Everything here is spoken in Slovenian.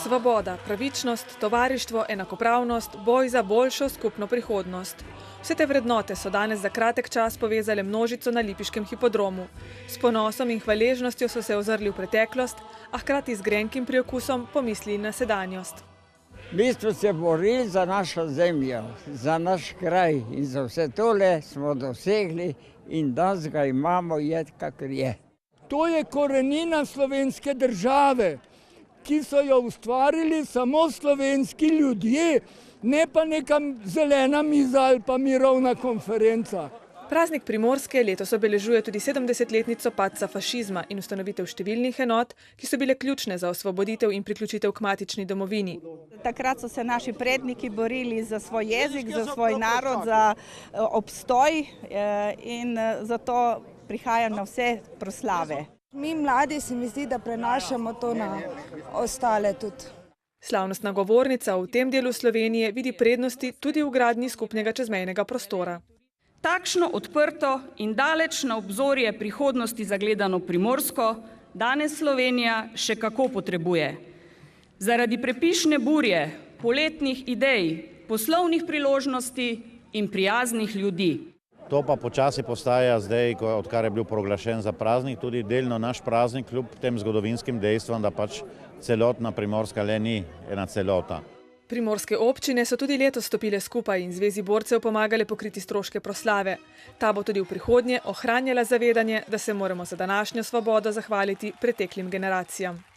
Svoboda, pravičnost, tovarištvo, enakopravnost, boj za boljšo skupno prihodnost. Vse te vrednote so danes za kratek čas povezale množico na lipiškem hipodromu. S ponosom in hvaležnostjo so se ozrli v preteklost, a hkrati z grenkim priokusom pomislili na sedanjost. Mi smo se borili za našo zemljo, za naš kraj in za vse tole smo dosegli in danes ga imamo je, kakor je. To je korenina slovenske države, ki so jo ustvarili samo slovenski ljudje, ne pa neka zelena miza ali pa mirovna konferenca. Praznik Primorske letos obeležuje tudi 70-letnico padca fašizma in ustanovitev številnih enot, ki so bile ključne za osvoboditev in priključitev k matični domovini. Takrat so se naši predniki borili za svoj jezik, za svoj narod, za obstoj in zato prihajam na vse proslave. Mi mladi se mi zdi, da prenašamo to na ostale tudi. Slavnostna govornica v tem delu Slovenije vidi prednosti tudi v gradnji skupnega čezmejnega prostora. Takšno odprto in daleč na obzorje prihodnosti zagledano Primorsko danes Slovenija še kako potrebuje. Zaradi prepišne burje, poletnih idej, poslovnih priložnosti in prijaznih ljudi. To pa počasi postaja zdaj, odkar je bil proglašen za praznik, tudi delno naš praznik, kljub tem zgodovinskim dejstvom, da pač celotna Primorska le ni ena celota. Primorske občine so tudi letos stopile skupaj in Zvezi borcev pomagale pokriti stroške proslave. Ta bo tudi v prihodnje ohranjala zavedanje, da se moramo za današnjo svobodo zahvaliti preteklim generacijam.